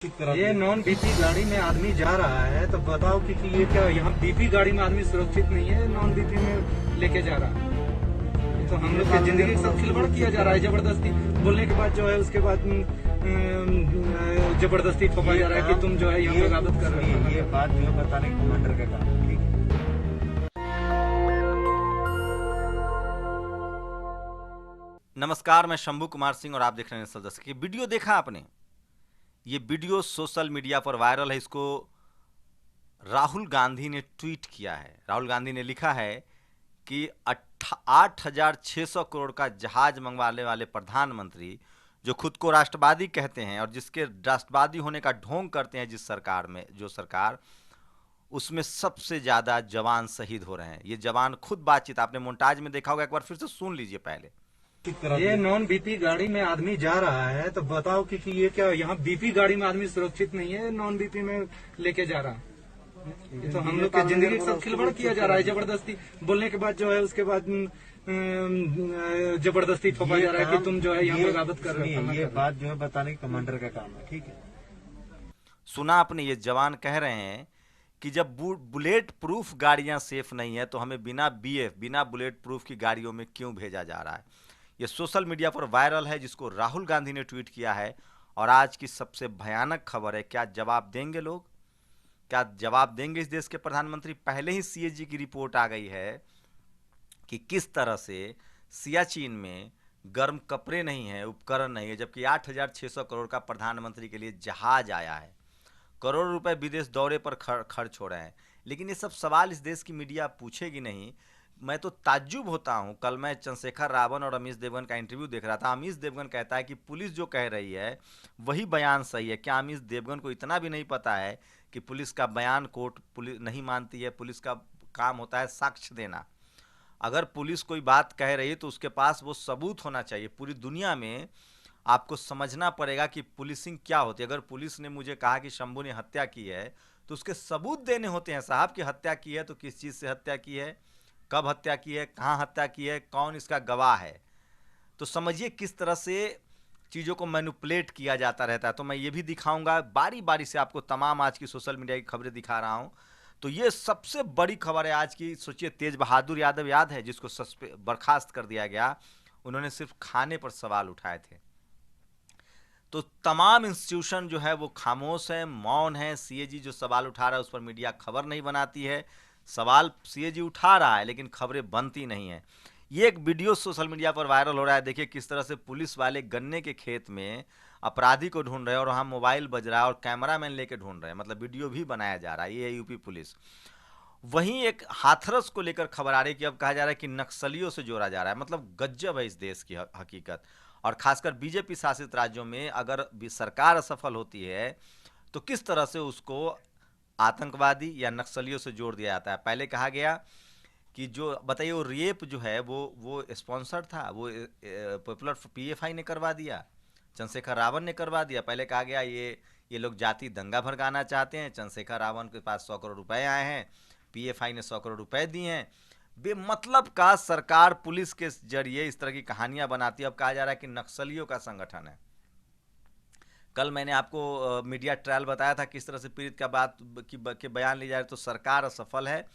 ये non BP गाड़ी में आदमी जा रहा है तो बताओ कि ये क्या यहाँ बीपी गाड़ी में आदमी सुरक्षित नहीं है, नॉन बीपी में लेके जा रहा है। तो हम लोग की जिंदगी के साथ खिलवाड़ किया जा रहा है जबरदस्ती। बोलने के बाद जो है उसके बाद जबरदस्ती ठोका जा रहा है कि तुम जो है यहाँ बगावत कर रहे हो। ये बात जो है बताने कमांडर का काम है, ठीक है। नमस्कार, मैं शंभू कुमार सिंह और आप देख रहे हैं सदस्य। ये वीडियो देखा आपने? ये वीडियो सोशल मीडिया पर वायरल है। इसको राहुल गांधी ने ट्वीट किया है। राहुल गांधी ने लिखा है कि 8,600 करोड़ का जहाज मंगवाने वाले प्रधानमंत्री जो खुद को राष्ट्रवादी कहते हैं और जिसके राष्ट्रवादी होने का ढोंग करते हैं, जिस सरकार में जो सरकार, उसमें सबसे ज़्यादा जवान शहीद हो रहे हैं। ये जवान खुद बातचीत आपने मोन्टाज में देखा होगा, एक बार फिर से सुन लीजिए पहले। ये नॉन बीपी गाड़ी में आदमी जा रहा है तो बताओ कि ये क्या यहाँ बीपी गाड़ी में आदमी सुरक्षित नहीं है, नॉन बीपी में लेके जा रहा है। तो हम लोग की जिंदगी के साथ खिलवाड़ किया जा रहा है जबरदस्ती। बोलने के बाद जो है उसके बाद जबरदस्ती ठोका जा रहा है कि तुम जो है यहाँ बगावत कर रहे हो। ये बात जो है बताने कमांडर का काम है, ठीक है। सुना आपने? ये जवान कह रहे हैं कि जब बुलेट प्रूफ गाड़ियां सेफ नहीं है तो हमें बिना बिना बुलेट प्रूफ की गाड़ियों में क्यों भेजा जा रहा है। ये सोशल मीडिया पर वायरल है, जिसको राहुल गांधी ने ट्वीट किया है। और आज की सबसे भयानक खबर है, क्या जवाब देंगे लोग? क्या जवाब देंगे इस देश के प्रधानमंत्री? पहले ही सीएजी की रिपोर्ट आ गई है कि किस तरह से सियाचिन में गर्म कपड़े नहीं है, उपकरण नहीं है, जबकि 8,600 करोड़ का प्रधानमंत्री के लिए जहाज आया है। करोड़ों रुपए विदेश दौरे पर खर्च हो रहे हैं। लेकिन ये सब सवाल इस देश की मीडिया पूछेगी नहीं। मैं तो ताज्जुब होता हूं। कल मैं चंद्रशेखर रावण और अमीश देवगन का इंटरव्यू देख रहा था। अमीश देवगन कहता है कि पुलिस जो कह रही है वही बयान सही है। क्या अमीश देवगन को इतना भी नहीं पता है कि पुलिस का बयान कोर्ट पुलिस नहीं मानती है? पुलिस का काम होता है साक्ष्य देना। अगर पुलिस कोई बात कह रही है तो उसके पास वो सबूत होना चाहिए। पूरी दुनिया में आपको समझना पड़ेगा कि पुलिसिंग क्या होती है। अगर पुलिस ने मुझे कहा कि शंभू ने हत्या की है तो उसके सबूत देने होते हैं साहब, कि हत्या की है तो किस चीज़ से हत्या की है, कब हत्या की है, कहाँ हत्या की है, कौन इसका गवाह है। तो समझिए किस तरह से चीज़ों को मैनिपुलेट किया जाता रहता है। तो मैं ये भी दिखाऊंगा, बारी बारी से आपको तमाम आज की सोशल मीडिया की खबरें दिखा रहा हूँ। तो ये सबसे बड़ी खबर है आज की। सोचिए, तेज बहादुर यादव याद है, जिसको बर्खास्त कर दिया गया। उन्होंने सिर्फ खाने पर सवाल उठाए थे। तो तमाम इंस्टीट्यूशन जो है वो खामोश है, मौन है। सीएजी जो सवाल उठा रहा है उस पर मीडिया खबर नहीं बनाती है। सवाल सीएजी उठा रहा है लेकिन खबरें बनती नहीं है। ये एक वीडियो सोशल मीडिया पर वायरल हो रहा है। देखिए किस तरह से पुलिस वाले गन्ने के खेत में अपराधी को ढूंढ रहे हैं और वहाँ मोबाइल बज रहा है और कैमरामैन लेके ढूंढ रहे हैं। मतलब वीडियो भी बनाया जा रहा है। ये है यूपी पुलिस। वहीं एक हाथरस को लेकर खबर आ रही है कि अब कहा जा रहा है कि नक्सलियों से जोड़ा जा रहा है। मतलब गजब है इस देश की हकीकत। और खासकर बीजेपी शासित राज्यों में अगर सरकार असफल होती है तो किस तरह से उसको आतंकवादी या नक्सलियों से जोड़ दिया जाता है। पहले कहा गया कि जो बताइए वो रेप जो है वो स्पॉन्सर्ड था, वो पॉपुलर पीएफआई ने करवा दिया, चंद्रशेखर रावण ने करवा दिया। पहले कहा गया ये लोग जाति दंगा भड़काना चाहते हैं, चंद्रशेखर रावण के पास 100 करोड़ रुपए आए हैं, पीएफआई ने 100 करोड़ रुपए दिए हैं। बेमतलब का सरकार पुलिस के जरिए इस तरह की कहानियां बनाती है। अब कहा जा रहा है कि नक्सलियों का संगठन है। कल मैंने आपको मीडिया ट्रायल बताया था किस तरह से पीड़ित का बात के बयान ली जा रही। तो सरकार असफल है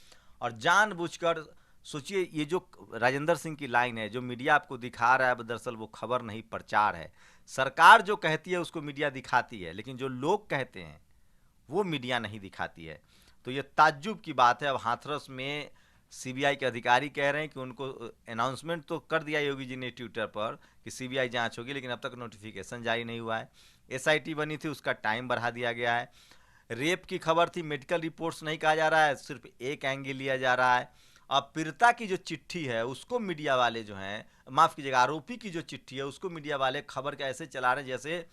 और जानबूझकर, सोचिए ये जो राजेंद्र सिंह की लाइन है जो मीडिया आपको दिखा रहा है, दरअसल वो खबर नहीं प्रचार है। सरकार जो कहती है उसको मीडिया दिखाती है, लेकिन जो लोग कहते हैं वो मीडिया नहीं दिखाती है। तो ये ताज्जुब की बात है। अब हाथरस में सीबीआई के अधिकारी कह रहे हैं कि उनको अनाउंसमेंट तो कर दिया योगी जी ने ट्विटर पर कि सीबीआई जांच होगी, लेकिन अब तक नोटिफिकेशन जारी नहीं हुआ है। एसआईटी बनी थी, उसका टाइम बढ़ा दिया गया है। रेप की खबर थी, मेडिकल रिपोर्ट्स नहीं कहा जा रहा है, सिर्फ एक एंगल लिया जा रहा है। अब पीड़िता की जो चिट्ठी है उसको मीडिया वाले जो हैं, माफ़ कीजिएगा, आरोपी की जो चिट्ठी है उसको मीडिया वाले खबर के ऐसे चला रहे हैं जैसे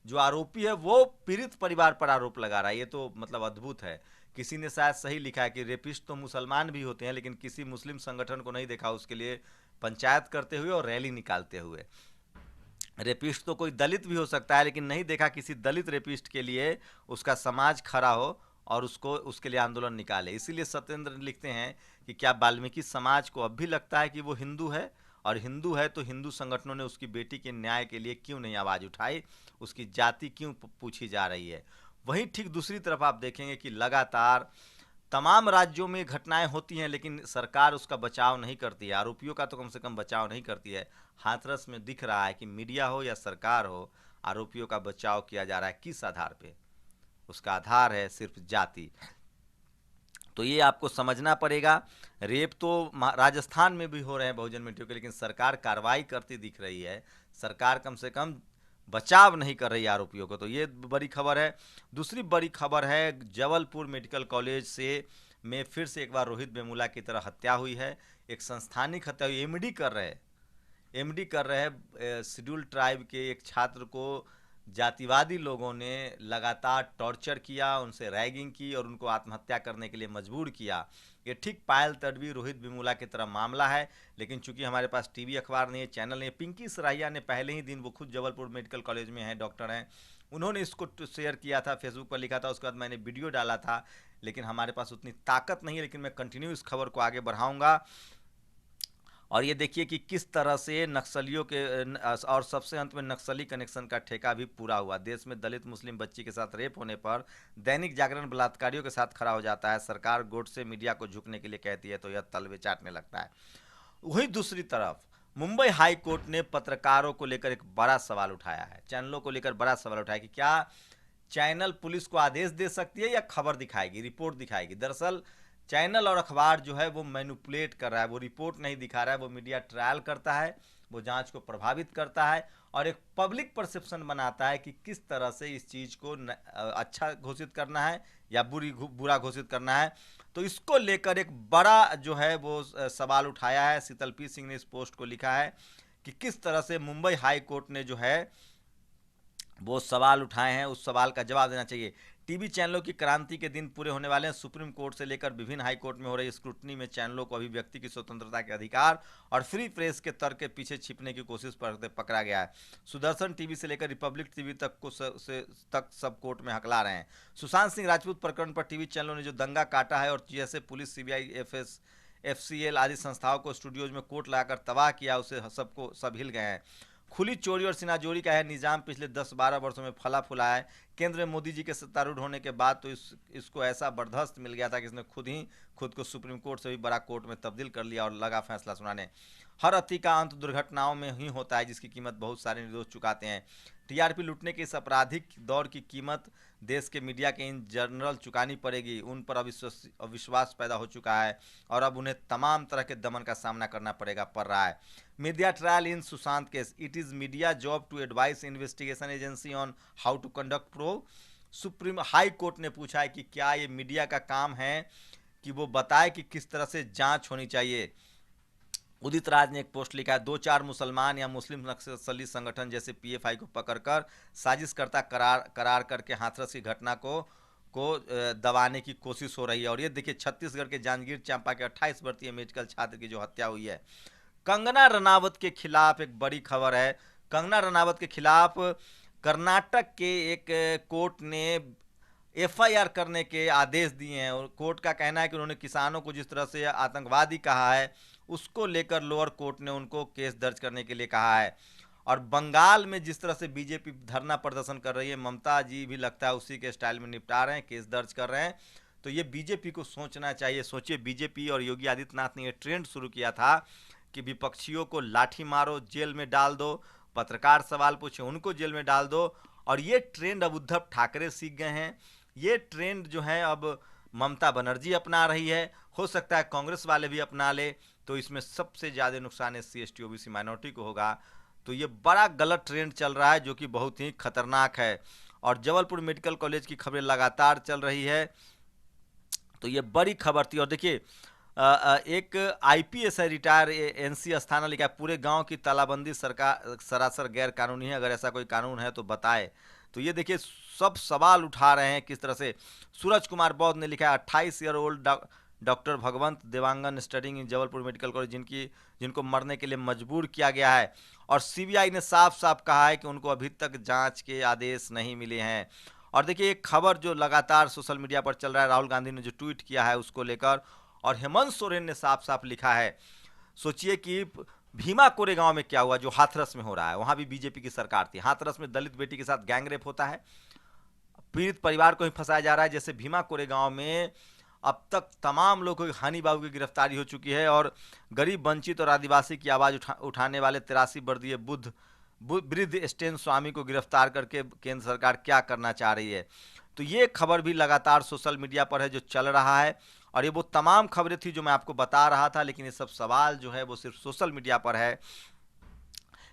जो आरोपी है वो पीड़ित परिवार पर आरोप लगा रहा है। ये तो मतलब अद्भुत है। किसी ने शायद सही लिखा है कि रेपिस्ट तो मुसलमान भी होते हैं, लेकिन किसी मुस्लिम संगठन को नहीं देखा उसके लिए पंचायत करते हुए और रैली निकालते हुए। रेपिस्ट तो कोई दलित भी हो सकता है, लेकिन नहीं देखा किसी दलित रेपिस्ट के लिए उसका समाज खड़ा हो और उसके लिए आंदोलन निकाले। इसीलिए सत्येंद्र लिखते हैं कि क्या वाल्मीकि समाज को अब भी लगता है कि वो हिंदू है और हिंदू है तो हिंदू संगठनों ने उसकी बेटी के न्याय के लिए क्यों नहीं आवाज़ उठाई, उसकी जाति क्यों पूछी जा रही है। वहीं ठीक दूसरी तरफ आप देखेंगे कि लगातार तमाम राज्यों में घटनाएं होती हैं, लेकिन सरकार उसका बचाव नहीं करती है, आरोपियों का तो कम से कम बचाव नहीं करती है। हाथरस में दिख रहा है कि मीडिया हो या सरकार हो, आरोपियों का बचाव किया जा रहा है। किस आधार पे? उसका आधार है सिर्फ जाति। तो ये आपको समझना पड़ेगा। रेप तो राजस्थान में भी हो रहे हैं बहुजन मिट्टियों के, लेकिन सरकार कार्रवाई करती दिख रही है, सरकार कम से कम बचाव नहीं कर रही है आरोपियों को। तो ये बड़ी खबर है। दूसरी बड़ी खबर है जबलपुर मेडिकल कॉलेज से में फिर से एक बार रोहित वेमुला की तरह हत्या हुई है। एक संस्थानिक हत्या हुई, एमडी कर रहे हैं शेड्यूल ट्राइब के एक छात्र को जातिवादी लोगों ने लगातार टॉर्चर किया, उनसे रैगिंग की और उनको आत्महत्या करने के लिए मजबूर किया। ये ठीक पायल तडवी रोहित वेमुला की तरह मामला है, लेकिन चूंकि हमारे पास टीवी अखबार नहीं है, चैनल नहीं है। पिंकी सराहिया ने पहले ही दिन, वो खुद जबलपुर मेडिकल कॉलेज में हैं, डॉक्टर हैं, उन्होंने इसको शेयर किया था, फेसबुक पर लिखा था, उसके बाद मैंने वीडियो डाला था, लेकिन हमारे पास उतनी ताकत नहीं है। लेकिन मैं कंटिन्यू इस खबर को आगे बढ़ाऊँगा। और ये देखिए कि किस तरह से नक्सलियों के और सबसे अंत में नक्सली कनेक्शन का ठेका भी पूरा हुआ। देश में दलित मुस्लिम बच्ची के साथ रेप होने पर दैनिक जागरण बलात्कारियों के साथ खड़ा हो जाता है। सरकार गोड से मीडिया को झुकने के लिए कहती है तो यह तलवे चाटने लगता है। वहीं दूसरी तरफ मुंबई हाई कोर्ट ने पत्रकारों को लेकर एक बड़ा सवाल उठाया है, चैनलों को लेकर बड़ा सवाल उठाया कि क्या चैनल पुलिस को आदेश दे सकती है या खबर दिखाएगी, रिपोर्ट दिखाएगी। दरअसल चैनल और अखबार जो है वो मैनिपुलेट कर रहा है, वो रिपोर्ट नहीं दिखा रहा है, वो मीडिया ट्रायल करता है, वो जांच को प्रभावित करता है और एक पब्लिक परसेप्शन बनाता है कि किस तरह से इस चीज़ को अच्छा घोषित करना है या बुरा घोषित करना है। तो इसको लेकर एक बड़ा जो है वो सवाल उठाया है। शीतल पी सिंह ने इस पोस्ट को लिखा है कि किस तरह से मुंबई हाई कोर्ट ने जो है वो सवाल उठाए हैं, उस सवाल का जवाब देना चाहिए। टीवी चैनलों की क्रांति के दिन पूरे होने वाले हैं। सुप्रीम कोर्ट से लेकर विभिन्न हाई कोर्ट में हो रही स्क्रूटनी में चैनलों को अभिव्यक्ति की स्वतंत्रता के अधिकार और फ्री प्रेस के तर्क के पीछे छिपने की कोशिश पर पकड़ा गया है। सुदर्शन टीवी से लेकर रिपब्लिक टीवी तक को तक सब कोर्ट में हकला रहे हैं। सुशांत सिंह राजपूत प्रकरण पर टीवी चैनलों ने जो दंगा काटा है और जैसे पुलिस, सीबीआई, FCL आदि संस्थाओं को स्टूडियोज में कोर्ट लगाकर तबाह किया, उसे सब हिल गए हैं। खुली चोरी और सिनाजोरी का है निजाम पिछले 10-12 वर्षों में फला फूला है। केंद्र में मोदी जी के सत्तारूढ़ होने के बाद तो इसको ऐसा बर्दाश्त मिल गया था कि इसने खुद को सुप्रीम कोर्ट से भी बड़ा कोर्ट में तब्दील कर लिया और लगा फैसला सुनाने। हर अति का अंत दुर्घटनाओं में ही होता है, जिसकी कीमत बहुत सारे निर्दोष चुकाते हैं। TRP लूटने के इस आपराधिक दौर की कीमत देश के मीडिया के इन जर्नल चुकानी पड़ेगी। उन पर अविश्वास पैदा हो चुका है और अब उन्हें तमाम तरह के दमन का सामना करना पड़ रहा है। Media trial in Sushant case, it is media job to advise investigation agency on how to conduct probe. Supreme high court ने पूछा है कि क्या ये मीडिया का काम है कि वो बताए कि किस तरह से जांच होनी चाहिए। उदित राज ने एक पोस्ट लिखा है, 2-4 मुसलमान या मुस्लिम नक्सली संगठन जैसे PFI को पकड़कर साजिश करता करार करके हाथरस की घटना को दबाने की कोशिश हो रही है। और ये देखिए छत्तीसगढ़ के जांजगीर चांपा के 28 वर्षीय मेडिकल छात्र की जो हत्या हुई है। कंगना रनावत के खिलाफ एक बड़ी खबर है। कंगना रनावत के खिलाफ कर्नाटक के एक कोर्ट ने FIR करने के आदेश दिए हैं और कोर्ट का कहना है कि उन्होंने किसानों को जिस तरह से आतंकवादी कहा है, उसको लेकर लोअर कोर्ट ने उनको केस दर्ज करने के लिए कहा है। और बंगाल में जिस तरह से बीजेपी धरना प्रदर्शन कर रही है, ममता जी भी लगता है उसी के स्टाइल में निपटा रहे हैं, केस दर्ज कर रहे हैं। तो ये बीजेपी को सोचना चाहिए। सोचिए, बीजेपी और योगी आदित्यनाथ ने ये ट्रेंड शुरू किया था कि विपक्षियों को लाठी मारो, जेल में डाल दो, पत्रकार सवाल पूछे उनको जेल में डाल दो। और ये ट्रेंड अब उद्धव ठाकरे सीख गए हैं। ये ट्रेंड जो है अब ममता बनर्जी अपना रही है, हो सकता है कांग्रेस वाले भी अपना ले। तो इसमें सबसे ज़्यादा नुकसान SC ST OBC माइनॉरिटी को होगा। तो ये बड़ा गलत ट्रेंड चल रहा है जो कि बहुत ही खतरनाक है। और जबलपुर मेडिकल कॉलेज की खबरें लगातार चल रही है, तो ये बड़ी खबर थी। और देखिए एक IPS है रिटायर NC अस्थाना लिखा है, पूरे गांव की तालाबंदी सरकार सरासर गैर कानूनी है, अगर ऐसा कोई कानून है तो बताए। तो ये देखिए सब सवाल उठा रहे हैं किस तरह से। सूरज कुमार बौद्ध ने लिखा है, 28 year old doctor Bhagwant Dewangan studying in Jabalpur medical college, जिनको मरने के लिए मजबूर किया गया है। और CBI ने साफ साफ कहा है कि उनको अभी तक जांच के आदेश नहीं मिले हैं। और देखिए एक खबर जो लगातार सोशल मीडिया पर चल रहा है, राहुल गांधी ने जो ट्वीट किया है उसको लेकर, और हेमंत सोरेन ने साफ साफ लिखा है। सोचिए कि भीमा कोरेगांव में क्या हुआ, जो हाथरस में हो रहा है, वहां भी बीजेपी की सरकार थी। हाथरस में दलित बेटी के साथ गैंगरेप होता है, पीड़ित परिवार को ही फंसाया जा रहा है। जैसे भीमा कोरेगांव में अब तक तमाम लोगों की, हानि बाबू की गिरफ्तारी हो चुकी है, और गरीब, वंचित और आदिवासी की आवाज़ उठाने वाले 83 वर्षीय वृद्ध स्टेन स्वामी को गिरफ्तार करके केंद्र सरकार क्या करना चाह रही है। तो ये खबर भी लगातार सोशल मीडिया पर है जो चल रहा है, और ये वो तमाम खबरें थी जो मैं आपको बता रहा था, लेकिन ये सब सवाल जो है वो सिर्फ सोशल मीडिया पर है।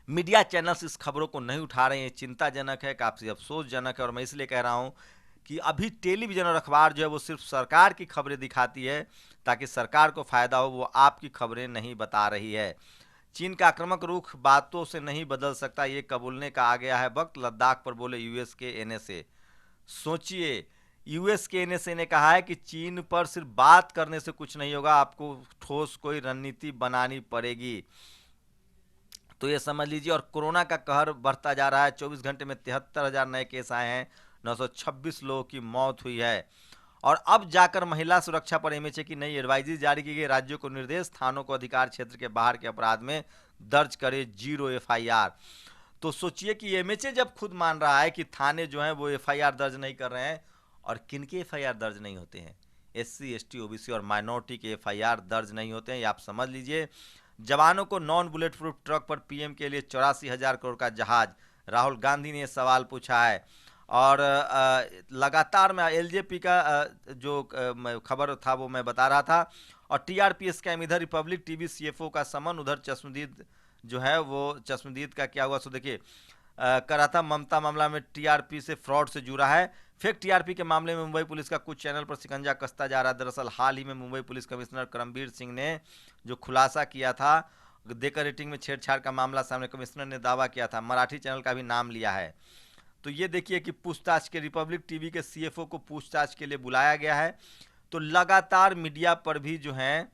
मीडिया चैनल्स इस खबरों को नहीं उठा रहे हैं, चिंताजनक है, काफ़ी अफसोसजनक है। और मैं इसलिए कह रहा हूँ कि अभी टेलीविज़न और अखबार जो है वो सिर्फ सरकार की खबरें दिखाती है ताकि सरकार को फ़ायदा हो, वो आपकी खबरें नहीं बता रही है। चीन का आक्रामक रुख बातों से नहीं बदल सकता, ये कबूलने का आ गया है वक्त। लद्दाख पर बोले यूएस के एनएसए। सोचिए, यूएस के एनएसए ने कहा है कि चीन पर सिर्फ बात करने से कुछ नहीं होगा, आपको ठोस कोई रणनीति बनानी पड़ेगी। तो ये समझ लीजिए। और कोरोना का कहर बढ़ता जा रहा है। 24 घंटे में 73,000 नए केस आए हैं, 926 लोगों की मौत हुई है। और अब जाकर महिला सुरक्षा पर एमएचए की नई एडवाइजरी जारी की गई। राज्यों को निर्देश, थानों को अधिकार क्षेत्र के बाहर के अपराध में दर्ज करे 0 एफआईआर। तो सोचिए कि एमएचए जब खुद मान रहा है कि थाने जो हैं वो एफआईआर दर्ज नहीं कर रहे हैं, और किनके एफआईआर दर्ज नहीं होते हैं? एससी, एसटी, ओबीसी और माइनॉरिटी के एफआईआर दर्ज नहीं होते हैं, ये आप समझ लीजिए। जवानों को नॉन बुलेट प्रूफ ट्रक पर पीएम के लिए 84,000 करोड़ का जहाज, राहुल गांधी ने सवाल पूछा है। और लगातार मैं एलजेपी का जो खबर था वो मैं बता रहा था। और टीआरपी स्कैम, इधर रिपब्लिक टीवी सीएफओ का समन, उधर चश्मदीद जो है वो, चश्मदीद का क्या हुआ सो देखिए। करा था ममता मामला में टीआरपी से फ्रॉड से जुड़ा है। फेक टीआरपी के मामले में मुंबई पुलिस का कुछ चैनल पर शिकंजा कसता जा रहा है। दरअसल हाल ही में मुंबई पुलिस कमिश्नर करमबीर सिंह ने जो खुलासा किया था, देकर रेटिंग में छेड़छाड़ का मामला सामने, कमिश्नर ने दावा किया था, मराठी चैनल का भी नाम लिया है। तो ये देखिए कि पूछताछ के, रिपब्लिक टीवी के सीएफओ को पूछताछ के लिए बुलाया गया है। तो लगातार मीडिया पर भी जो है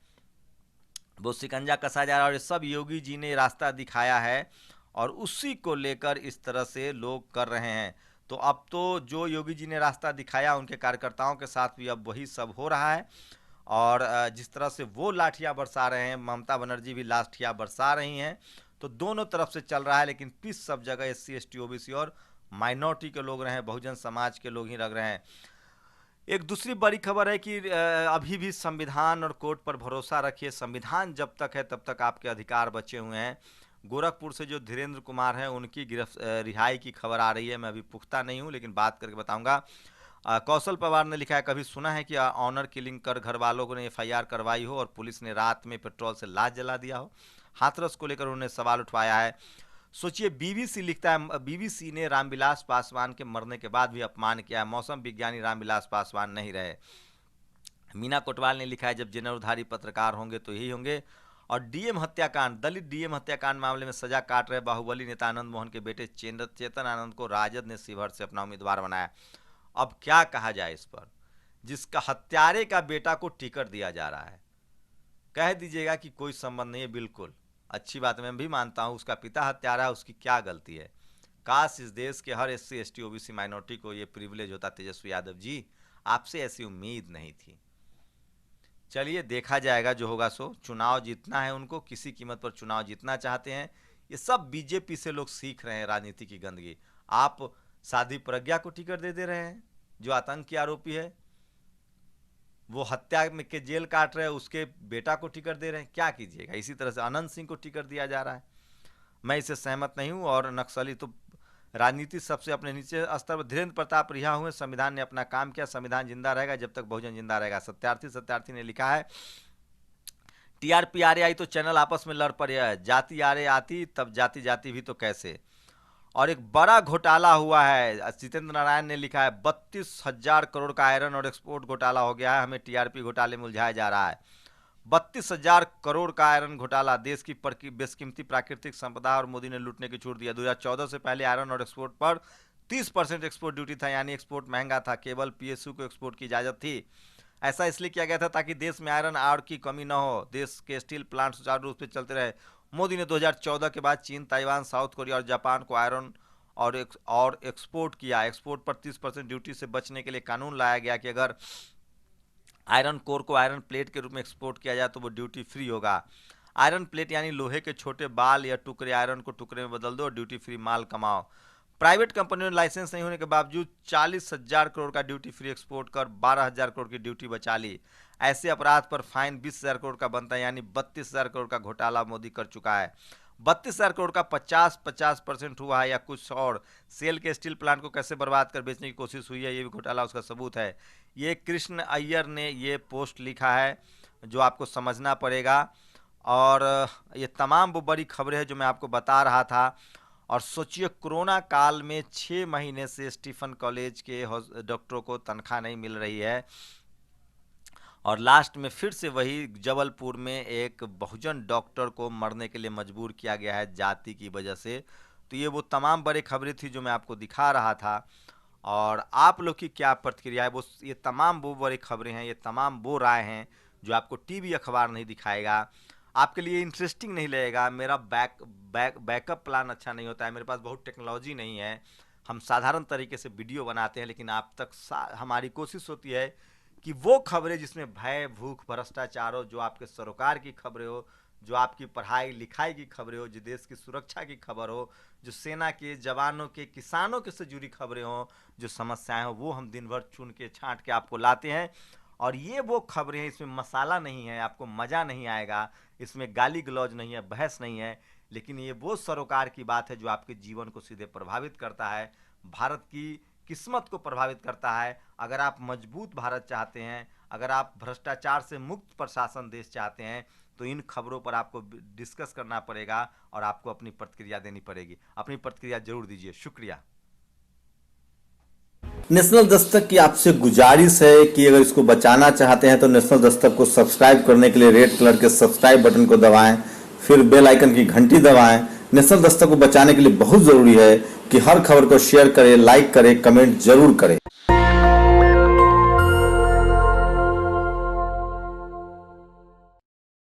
वो शिकंजा कसा जा रहा है, और ये सब योगी जी ने रास्ता दिखाया है, और उसी को लेकर इस तरह से लोग कर रहे हैं। तो अब तो जो योगी जी ने रास्ता दिखाया, उनके कार्यकर्ताओं के साथ भी अब वही सब हो रहा है। और जिस तरह से वो लाठियां बरसा रहे हैं, ममता बनर्जी भी लाठियां बरसा रही हैं। तो दोनों तरफ से चल रहा है, लेकिन पीस सब जगह एससी, एसटी, ओबीसी और माइनॉरिटी के लोग रहे हैं, बहुजन समाज के लोग ही लग रहे हैं। एक दूसरी बड़ी खबर है कि अभी भी संविधान और कोर्ट पर भरोसा रखिए। संविधान जब तक है तब तक आपके अधिकार बचे हुए हैं। गोरखपुर से जो धीरेन्द्र कुमार हैं, उनकी रिहाई की खबर आ रही है। मैं अभी पुख्ता नहीं हूं, लेकिन बात करके बताऊंगा। कौशल पवार ने लिखा है, कभी सुना है कि ऑनर किलिंग कर घर वालों ने एफआईआर करवाई हो और पुलिस ने रात में पेट्रोल से लाश जला दिया हो? हाथरस को लेकर उन्होंने सवाल उठवाया है। सोचिए, बीबीसी लिखता है, बीबीसी ने रामविलास पासवान के मरने के बाद भी अपमान किया है। मौसम विज्ञानी रामविलास पासवान नहीं रहे। मीना कोटवाल ने लिखा है, जब जनउधारी पत्रकार होंगे तो यही होंगे। और डीएम हत्याकांड, दलित डीएम हत्याकांड मामले में सजा काट रहे बाहुबली नेता आनंद मोहन के बेटे चेतन आनंद को राजद ने शिवहर से अपना उम्मीदवार बनाया। अब क्या कहा जाए इस पर, जिसका हत्यारे का बेटा को टिकट दिया जा रहा है? कह दीजिएगा कि कोई संबंध नहीं है, बिल्कुल अच्छी बात, मैं भी मानता हूँ उसका पिता हत्यारा है, उसकी क्या गलती है। काश इस देश के हर एससी, एसटी, ओबीसी, माइनॉरिटी को ये प्रिविलेज होता। तेजस्वी यादव जी, आपसे ऐसी उम्मीद नहीं थी। चलिए, देखा जाएगा, जो होगा सो। चुनाव जीतना है उनको, किसी कीमत पर चुनाव जीतना चाहते हैं। ये सब बीजेपी से लोग सीख रहे हैं राजनीति की गंदगी। आप साध्वी प्रज्ञा को टिकट दे रहे हैं, जो आतंक की आरोपी है, वो हत्या में के जेल काट रहे हैं, उसके बेटा को टिकट दे रहे हैं। क्या कीजिएगा? इसी तरह से अनंत सिंह को टिकट दिया जा रहा है। मैं इससे सहमत नहीं हूं। और नक्सली तो राजनीति सबसे अपने नीचे स्तर पर। धीरेन्द्र प्रताप रिहा हुए, संविधान ने अपना काम किया, संविधान जिंदा रहेगा जब तक बहुजन जिंदा रहेगा। सत्यार्थी ने लिखा है, टीआरपी आरे आई तो चैनल आपस में लड़ पड़े, जाति आरे आती तब जाति जाति भी तो कैसे। और एक बड़ा घोटाला हुआ है, जितेंद्र नारायण ने लिखा है, 32,000 करोड़ का आयरन और एक्सपोर्ट घोटाला हो गया है, हमें टीआरपी घोटाले में उलझाया जा रहा है। 32,000 करोड़ का आयरन घोटाला, देश की बेशकीमती प्राकृतिक संपदा और मोदी ने लूटने की छूट दिया। 2014 से पहले आयरन और एक्सपोर्ट पर 30% एक्सपोर्ट ड्यूटी था, यानी एक्सपोर्ट महंगा था, केवल पीएसयू को एक्सपोर्ट की इजाजत थी। ऐसा इसलिए किया गया था ताकि देश में आयरन आर की कमी न हो, देश के स्टील प्लांट सुचारू रूप से चलते रहे। मोदी ने 2014 के बाद चीन, ताइवान, साउथ कोरिया और जापान को आयरन और एक्सपोर्ट किया। एक्सपोर्ट पर 30% ड्यूटी से बचने के लिए कानून लाया गया कि अगर आयरन कोर को आयरन प्लेट के रूप में एक्सपोर्ट किया जाए तो वो ड्यूटी फ्री होगा। आयरन प्लेट यानी लोहे के छोटे बाल या टुकड़े आयरन को टुकड़े में बदल दो और ड्यूटी फ्री माल कमाओ। प्राइवेट कंपनियों ने लाइसेंस नहीं होने के बावजूद 40,000 करोड़ का ड्यूटी फ्री एक्सपोर्ट कर 12,000 करोड़ की ड्यूटी बचा ली। ऐसे अपराध पर फाइन 20,000 करोड़ का बनता है, यानी 32,000 करोड़ का घोटाला मोदी कर चुका है। 32,000 करोड़ का 50% हुआ है या कुछ और। सेल के स्टील प्लांट को कैसे बर्बाद कर बेचने की कोशिश हुई है, ये भी घोटाला उसका सबूत है। ये कृष्ण अय्यर ने ये पोस्ट लिखा है जो आपको समझना पड़ेगा। और ये तमाम वो बड़ी खबरें हैं जो मैं आपको बता रहा था। और सोचिए कोरोना काल में 6 महीने से स्टीफन कॉलेज के डॉक्टरों को तनख्वाह नहीं मिल रही है, और लास्ट में फिर से वही जबलपुर में एक बहुजन डॉक्टर को मरने के लिए मजबूर किया गया है जाति की वजह से। तो ये वो तमाम बड़ी खबरें थी जो मैं आपको दिखा रहा था। और आप लोग की क्या प्रतिक्रिया है, वो ये तमाम वो बड़ी खबरें हैं, ये तमाम वो राय हैं जो आपको टीवी अखबार नहीं दिखाएगा, आपके लिए इंटरेस्टिंग नहीं लगेगा। मेरा बैकअप प्लान अच्छा नहीं होता है, मेरे पास बहुत टेक्नोलॉजी नहीं है, हम साधारण तरीके से वीडियो बनाते हैं, लेकिन आप तक हमारी कोशिश होती है कि वो खबरें जिसमें भय, भूख, भ्रष्टाचार हो, जो आपके सरोकार की खबरें हो, जो आपकी पढ़ाई लिखाई की खबरें हो, जो देश की सुरक्षा की खबर हो, जो सेना के जवानों के, किसानों के से जुड़ी खबरें हो, जो समस्याएं हो, वो हम दिन भर चुन के छांट के आपको लाते हैं। और ये वो खबरें हैं, इसमें मसाला नहीं है, आपको मज़ा नहीं आएगा, इसमें गाली गलौज नहीं है, बहस नहीं है, लेकिन ये वो सरोकार की बात है जो आपके जीवन को सीधे प्रभावित करता है, भारत की किस्मत को प्रभावित करता है। अगर आप मजबूत भारत चाहते हैं, अगर आप भ्रष्टाचार से मुक्त प्रशासन देश चाहते हैं, तो इन खबरों पर आपको डिस्कस करना पड़ेगा और आपको अपनी प्रतिक्रिया देनी पड़ेगी। अपनी प्रतिक्रिया जरूर दीजिए। शुक्रिया। नेशनल दस्तक की आपसे गुजारिश है कि अगर इसको बचाना चाहते हैं तो नेशनल दस्तक को सब्सक्राइब करने के लिए रेड कलर के सब्सक्राइब बटन को दबाएं, फिर बेल आइकन की घंटी दबाएं। नेशनल दस्तक को बचाने के लिए बहुत जरूरी है कि हर खबर को शेयर करें, लाइक करें, कमेंट जरूर करें।